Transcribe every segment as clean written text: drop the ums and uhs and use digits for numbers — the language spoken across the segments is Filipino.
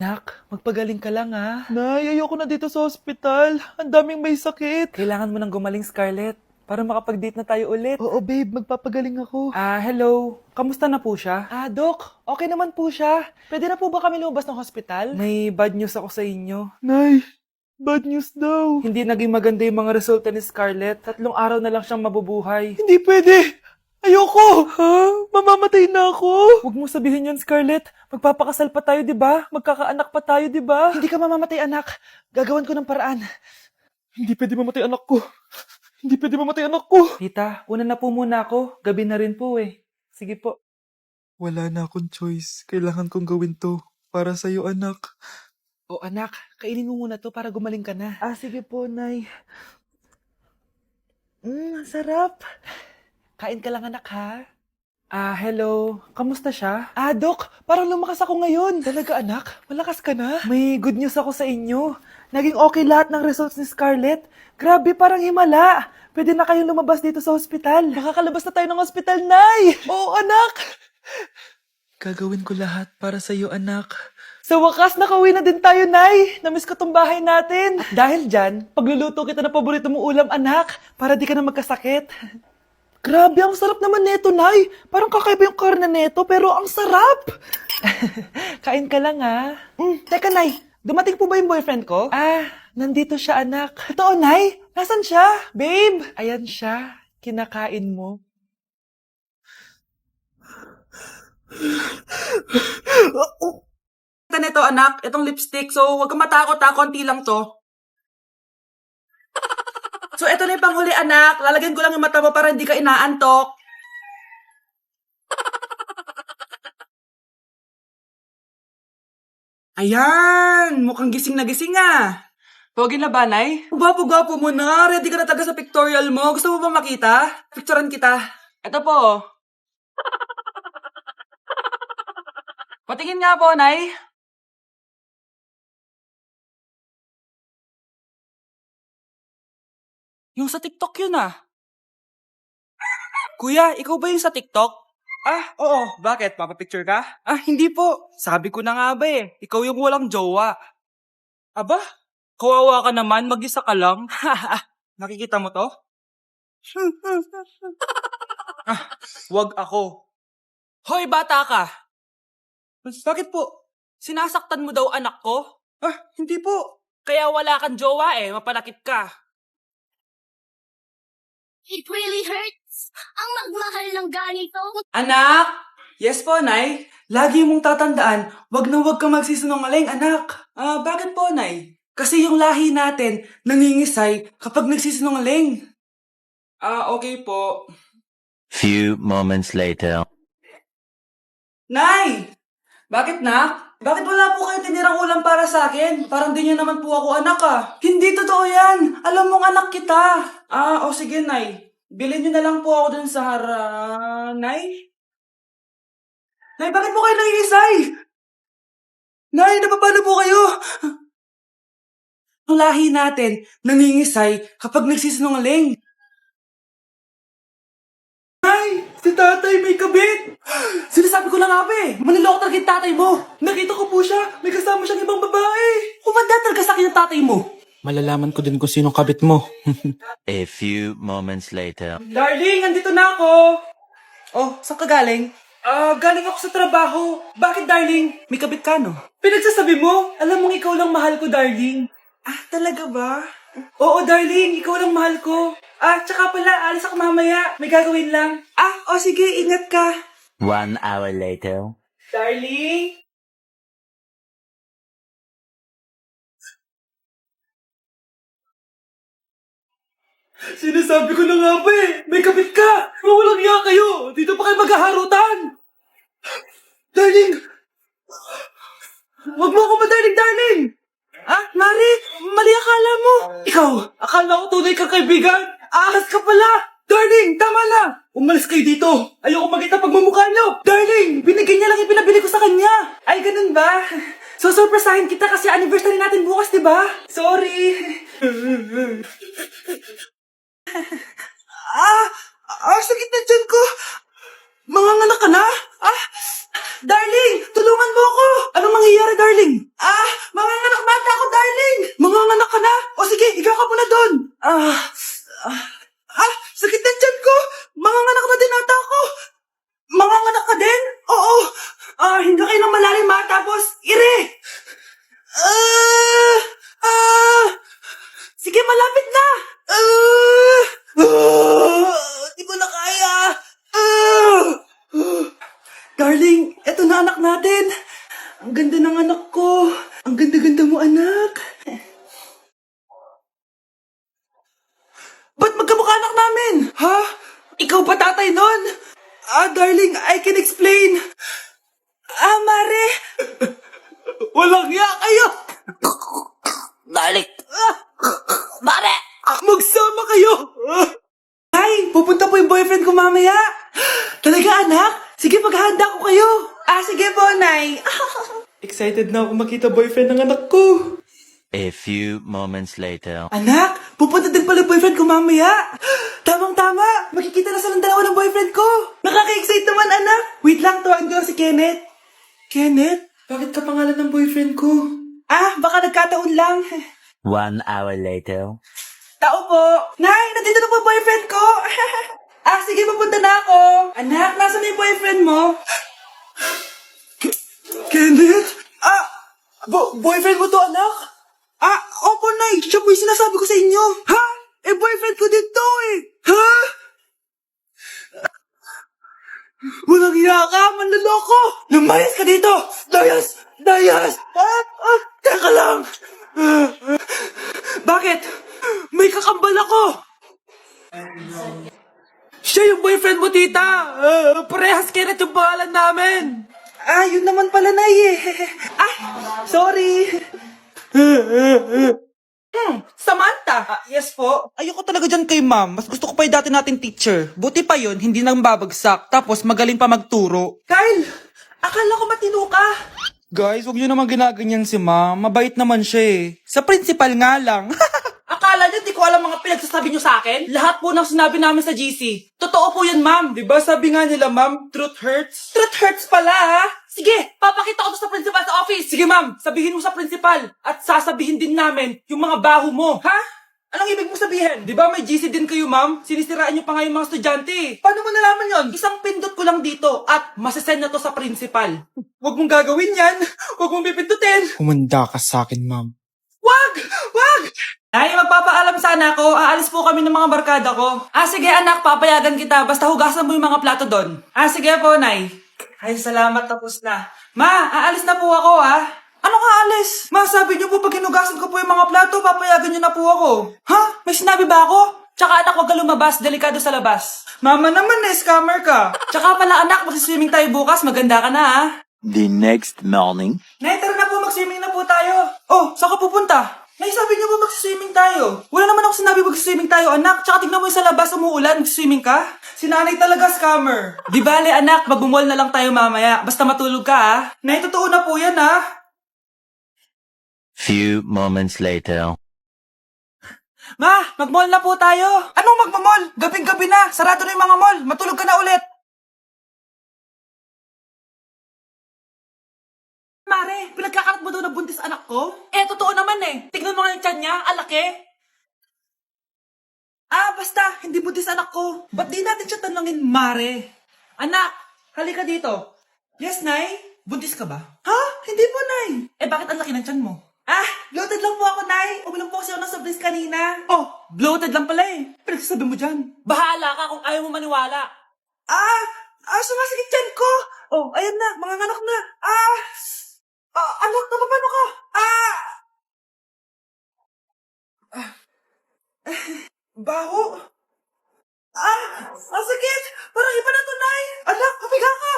Nak, magpagaling ka lang ah. Nay, ayoko na dito sa ospital. Ang daming may sakit. Kailangan mo nang gumaling, Scarlett, para makapag-date na tayo ulit. Oo, babe. Magpapagaling ako. Hello. Kamusta na po siya? Doc, okay naman po siya. Pwede na po ba kami lumabas ng hospital? May bad news ako sa inyo. Nay, bad news daw. Hindi naging maganda yung mga resulta ni Scarlett. 3 araw na lang siyang mabubuhay. Hindi pwede. Ayoko. Ha? Mamamatay na ako. Huwag mo sabihin yun, Scarlett. Magpapakasal pa tayo, di ba? Magkakaanak pa tayo, di ba? Hindi ka mamamatay, anak. Gagawan ko ng paraan. Hindi pwede mamatay anak ko. Hindi pwede mamatay anak ko. Tita, una na po muna ako. Gabi na rin po eh. Sige po. Wala na akong choice. Kailangan kong gawin to. Para sa'yo, anak. O anak, kainin mo muna to para gumaling ka na. Sige po, Nay. Ang sarap. Kain ka lang, anak, ha? Hello. Kamusta siya? Dok, parang lumakas ako ngayon. Talaga, anak? Malakas ka na? May good news ako sa inyo. Naging okay lahat ng results ni Scarlett. Grabe, parang himala. Pwede na kayong lumabas dito sa ospital. Makakalabas na tayo ng ospital, Nay! Oo, anak! Gagawin ko lahat para sa'yo, anak. Sa wakas, nakauwi na din tayo, Nay. Namiss ko tong bahay natin. At dahil dyan, pagluluto kita ng paborito mong ulam, anak, para di ka na magkasakit. Grabe, ang sarap naman neto, Nay. Parang kakaiba yung karne neto, pero ang sarap. Kain ka lang, ha? Teka, Nay. Dumating po ba yung boyfriend ko? Nandito siya, anak. Totoo, Nay? Nasaan siya? Babe? Ayan siya. Kinakain mo. Nito anak, itong lipstick. So, huwag kang matakot ha, konti lang to. So, ito na yung panghuli anak. Lalagyan ko lang yung mata mo para hindi ka inaantok. Ayan! Mukhang gising na gising ah. Pogi na ba, Nay? Gwapo-gwapo mo na. Ready ka na talaga sa pictorial mo. Gusto mo ba makita? Picturean kita. Ito po. Patingin nga po, Nay. Yung sa TikTok yun ah. Kuya, ikaw ba yung sa TikTok? Oo. Bakit? Papapicture ka? Hindi po. Sabi ko na nga ba eh. Ikaw yung walang jowa. Aba? Kawawa ka naman. Mag-isa ka lang. Nakikita mo to? Wag ako. Hoy, bata ka! Bakit po? Sinasaktan mo daw anak ko? Hindi po. Kaya wala kang jowa eh. Mapanakit ka. It really hurts. Ang magmahal ng ganito. Anak! Yes po, Nay. Lagi mong tatandaan, wag na wag kang magsisinungaling, anak. Bakit po, Nay? Kasi yung lahi natin, nangingisay kapag nagsisinungaling. Okay po. Few moments later. Nay! Bakit, nak? Bakit wala po kayo tinirang ulam para sa akin? Parang di niyo naman po ako anak Hindi totoo yan. Alam mong anak kita. Sige, Nay. Bilhin niyo na lang po ako dun sa Nay? Nay, bakit po kayo nangingisay? Nay, napapano po kayo? Ang lahi natin, nangingisay kapag nagsisinungaling. Nay, si tatay may kabit! Sinasabi ko lang nga ba eh, maniloko talaga yung tatay mo. Nakita ko po siya, may kasama siyang ibang babae. Kumanda talaga sa akin yung tatay mo. Malalaman ko din kung sinong kabit mo. A few moments later. Darling, andito na ako. Saan ka galing? Galing ako sa trabaho. Bakit, darling? May kabit ka, no? Pinagsasabi mo? Alam mong ikaw lang mahal ko, darling. Talaga ba? Oo, darling. Ikaw lang mahal ko. Tsaka pala, alis ako mamaya. May gagawin lang. Sige. Ingat ka. 1 hour later. Darling? Sinasabi ko na nga ba eh. May kabit ka. Walang iya kayo. Dito pa kayo maghaharutan. Darling! Huwag mo ako madarling, darling! Mari, mali akala mo. Ikaw, akala ko tunay kang kaibigan. Ahas ka pala. Darling, tama na. Umalis kayo dito. Ayoko makita pagmumukha niyo. Darling, binigyan niya lang yung pinabili ko sa kanya. Ay, ganun ba? So, surpresahin kita kasi anniversary natin bukas, di ba? Sorry. Sakit na dyan ko. Manganganak ka na? Darling, tulungan mo ako! Anong nangyayari, darling? Manganganak bata ako, darling! Manganganak ka na? O sige, ikaw ka muna doon! Sakit ng tiyan ko! Manganganak na din ata ako! Manganganak ka din? Oo! Hindi kayo ng malalim ha, tapos, ire! Sige, malapit na! Di ko na kaya! Darling, eto na anak natin. Ang ganda ng anak ko. Ang ganda-ganda mo, anak. Ba't magkamukha anak namin? Ha? Ikaw ba tatay nun? Darling, I can explain. Mare. Walang hiya kayo. Darling. Mare. Magsama kayo. Ay, pupunta po yung boyfriend ko mamaya. Talaga, anak? Sige, maghahanda ko kayo. Sige po, Nay. Excited na ako makita boyfriend ng anak ko. A few moments later. Anak, pupunta din pala yung boyfriend ko mamaya. Tamang-tama, makikita na silang dalawa ng boyfriend ko. Nakaka-excite naman, anak. Wait lang, tawagin ko lang si Kenneth. Kenneth? Bakit ka pangalan ng boyfriend ko? Baka nagkataon lang. 1 hour later. Tao po. Nay, nandito na po boyfriend ko. Sige, pupunta na ako. Anak, nasa na yung boyfriend mo? Kenneth? Boyfriend mo to, anak? Opo, Nay. Siya po yung sinasabi ko sa inyo. Ha? Boyfriend ko din to eh. Ha? Walang hiya ka, manloloko. Lumayas ka dito. Dayas. Teka lang. Bakit? May kakambal ako. Siya yung boyfriend mo, tita. Parehas Kenneth yung pangalan namin. Yun naman pala, Nay eh. Sorry. Samantha. Yes po. Ayoko talaga dyan kay ma'am. Mas gusto ko pa yung dati nating teacher. Buti pa yun, hindi nang babagsak. Tapos magaling pa magturo. Kyle, akala ko matino ka. Guys, huwag nyo naman ginaganyan si ma'am. Mabait naman siya eh. Sa principal nga lang. Akala niyo di ko alam mga pinagsasabi niyo sa akin? Lahat po ng sinabi namin sa GC. Totoo po yan, ma'am. Diba sabi nga nila ma'am, truth hurts? Truth hurts pala, ha? Sige, papakita ko to sa principal sa office. Sige, ma'am. Sabihin mo sa principal. At sasabihin din namin yung mga baho mo. Ha? Anong ibig mo sabihin? Diba may GC din kayo ma'am? Sinisiraan nyo pa nga yung mga estudyante. Paano mo nalaman yon? Isang pindot ko lang dito at masasend na to sa principal. Huwag mong gagawin yan. Huwag mong pipindutin. Humanda ka sa akin, ma'am. Wag! Ay, magpapaalam sana ako. Aalis po kami ng mga barkada ko. Sige anak, papayagan kita. Basta hugasan mo yung mga plato doon. Sige po, Nay. Ay, salamat, tapos na. Ma, aalis na po ako, ha? Ano ka aalis? Ma, sabi niyo po pag hinugasan ko po yung mga plato, papayagan niyo na po ako. Ha? May sinabi ba ako? Tsaka anak, huwag ka lumabas. Delikado sa labas. Mama naman scammer ka. Tsaka pala anak, magsiswimming tayo bukas. Maganda ka na, ha? The next morning. Nay, tara na po, mag-swimming na po tayo. Oh, saan ka pupunta? Nay, sabi niyo ba mag-swimming tayo? Wala naman ako sinabi mag-swimming tayo, anak. Tsaka tignan mo yung sa labas, umuulan, mag-swimming ka. Si nanay talaga scammer. Di bale, anak, magbumol na lang tayo mamaya. Basta matulog ka, ha? Nay, totoo na po yan ha. Few moments later. Ma, mag-mall na po tayo. Anong magmamall? Gabing-gabi na. Sarado na yung mga mall. Matulog ka na ulit. Mare, pinagkakarat mo daw na buntis anak ko? Totoo naman eh. Tignan mo nga yung tiyan niya, alaki. Basta, hindi buntis anak ko. Ba't di natin siya tanungin, Mare? Anak, halika dito. Yes, Nay? Buntis ka ba? Ha? Hindi po, Nay. Bakit ang laki ng tiyan mo? Bloated lang po ako, Nay. Uminom po kasi ako ng soft kanina. Oh, bloated lang pala eh. Pinagsasabi mo dyan. Bahala ka kung ayaw mo maniwala. Sumasakit tiyan ko. Oh, ayan na, mga anak na. Anak, napapano ka? Baho. Sakit. Parang iba na to, Nay. Anak, papiga ka.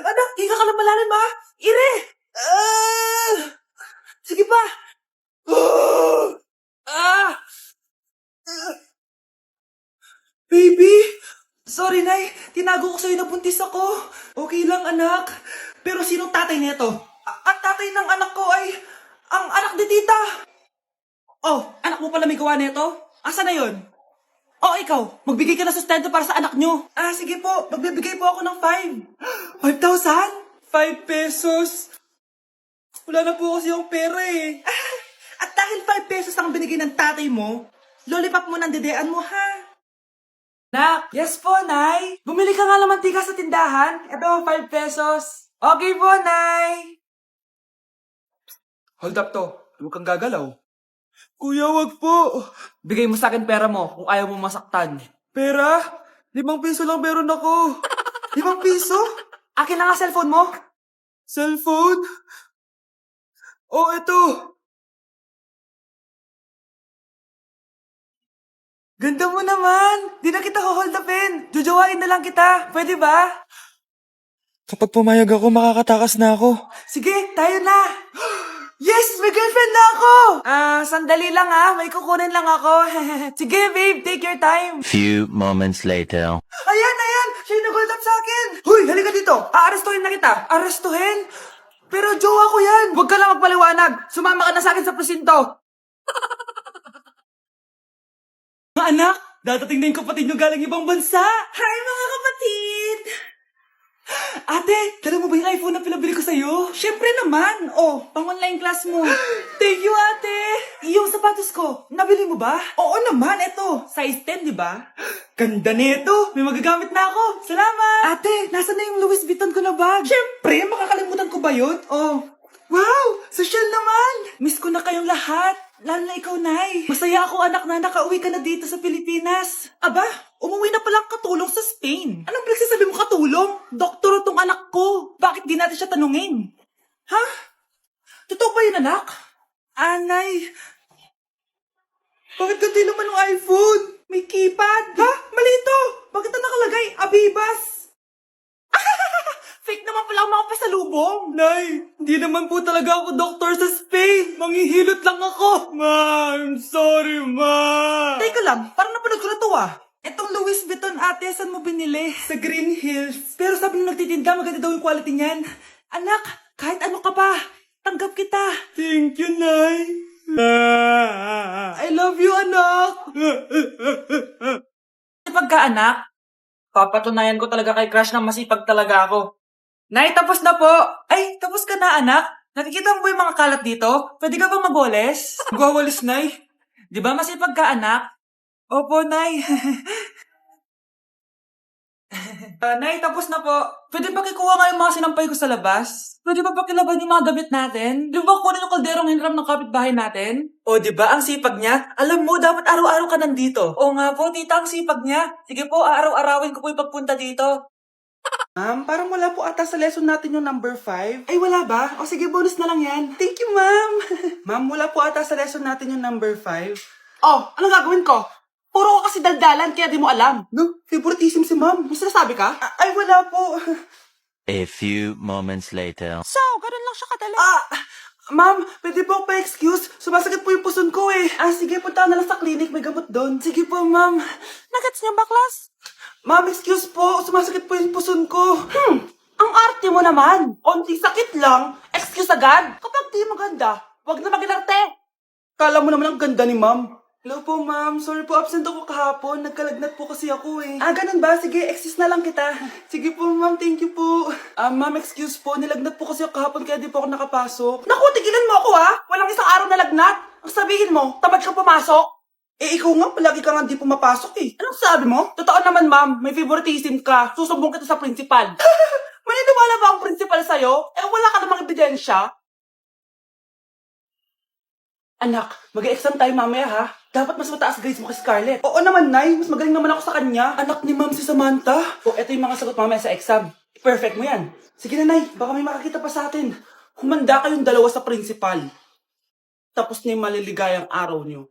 Anak, higa ka lang malalim, ha? Ire. Sige pa. Baby. Sorry, Nay. Tinago ko sa'yo na buntis ako. Okay lang, anak. Pero sinong tatay nito? Ang tatay ng anak ko ay ang anak ni tita. Oh, anak mo pala may gawa nito? Asa na yun? Oh, ikaw, magbigay ka na sustento para sa anak nyo. Ah, sige po, magbibigay po ako ng 5. 5,000? 5 pesos? Wala na po kasi yung pera eh. At dahil 5 pesos ang binigay ng tatay mo, lollipop mo ng dedean mo ha. Nak, yes po, Nay. Bumili ka nga ng mantika sa tindahan. Ito, 5 pesos. Okay po, Nay. Hold up to. Huwag kang gagalaw. Kuya, wag po. Bigay mo sa akin pera mo kung ayaw mo masaktan. Pera? 5 piso lang meron ako. 5 piso? Akin na nga cellphone mo. Cellphone? Oh, ito. Ganda mo naman. Di na kita hold upin. Jojowain na lang kita. Pwede ba? Kapag pumayag ako, makakatakas na ako. Sige, tayo na. Yes, may girlfriend na ako. Sandali lang may kukunin lang ako. Sige, babe, take your time. Few moments later. Ayan. Siya yung nag-hold up sa akin. Hoy, halika dito. Aarestuhin na kita. Arestuhin? Pero jowa ko yan. Huwag ka lang magpaliwanag. Sumama ka na sa akin sa presinto. Mga anak, dadating na yung kapatid nyo galing ibang bansa. Hi, mga kapatid. Ate, dala mo ba yung iPhone na pinabili ko sa'yo? Siyempre naman. Oh, pang-online class mo. Thank you, ate. Yung sapatos ko, nabili mo ba? Oo naman, eto. Size 10, di ba? Ganda nito. May magagamit na ako. Salamat. Ate, nasa na yung Louis Vuitton ko na bag? Siyempre, makakalimutan ko ba yun? Oh. Wow, social naman. Miss ko na kayong lahat. Lalo na ikaw, Nay. Masaya ako, anak, na nakauwi ka na dito sa Pilipinas. Aba, umuwi na palang katulong sa Spain. Anong pinagsasabi mo katulong? Doktor tong anak ko. Bakit di natin siya tanungin? Ha? Totoo ba yun, anak? Nay. Bakit ganti naman ng iPhone? May keypad. Ha? Mali ito. Bakit na nakalagay? Abibas. Fake naman pala ang mga pasalubong. Nay, hindi naman po talaga ako doktor sa Spain. Manghihilot lang ako. Ma, I'm sorry, ma. Teka lang, parang napanood ko na to Etong Louis Vuitton, ate, saan mo binili? Sa Green Hills. Pero sabi nung nagtitinda, maganda daw yung quality niyan. Anak, kahit ano ka pa, tanggap kita. Thank you, Nay. I love you, anak. Pagka-anak, papatunayan ko talaga kay Crush na masipag talaga ako. Nay, tapos na po. Ay, tapos ka na, anak. Nakikita mo ba yung mga kalat dito? Pwede ka bang magwalis? Magwawalis, Nay. Di ba masipag ka, anak? Opo, Nay. Nay, tapos na po. Pwede ba kikuha nga yung mga sinampay ko sa labas? Pwede ba pakilaban yung mga damit natin? Di ba kunin yung kalderong hinram ng kapitbahay natin? O, di ba ang sipag niya? Alam mo, dapat araw-araw ka nandito. O nga po, tita, ang sipag niya. Sige po, araw-arawin ko po yung pagpunta dito. Ma'am, parang wala po ata sa lesson natin yung number 5. Ay, wala ba? O sige, bonus na lang yan. Thank you, ma'am. Ma'am, wala po ata sa lesson natin yung number 5. Oh, anong gagawin ko? Puro ka kasi daldalan, kaya di mo alam. No, favoritism si ma'am. May sinasabi ka? Ay, wala po. A few moments later. So, ganun lang siya kadali. Ma'am, pwede po ako pa-excuse. Sumasakit po yung puson ko eh. Sige, punta na lang sa clinic. May gamot doon. Sige po, ma'am. Nagets niya ba, class? Ma'am, excuse po. Sumasakit po yung puson ko. Ang arte mo naman. Onti sakit lang. Excuse agad. Kapag di maganda, wag na mag-inarte. Kala mo naman ang ganda ni ma'am. Hello po, ma'am. Sorry po, absent ako kahapon. Nagkalagnat po kasi ako eh. Ganun ba? Sige, excuse na lang kita. Sige po, ma'am. Thank you po. Ma'am, excuse po. Nilagnat po kasi ako kahapon kaya di po ako nakapasok. Naku, tigilan mo ako Walang isang araw na lagnat. Ang sabihin mo, tamad ka pumasok. Ikaw nga, palagi ka nga di pumapasok eh. Anong sabi mo? Totoo naman, ma'am. May favoritism ka. Susumbong kita sa principal. Maniniwala ba ang principal sa'yo? Wala ka namang ebidensya. Anak, mag-exam tayo mamaya ha. Dapat mas mataas grades mo kay Scarlett. Oo naman, Nay. Mas magaling naman ako sa kanya. Anak ni ma'am si Samantha. Eto yung mga sagot mamaya sa exam. Perfect mo yan. Sige na, Nay. Baka may makakita pa sa atin. Humanda kayong dalawa sa principal. Tapos na yung maliligayang araw niyo.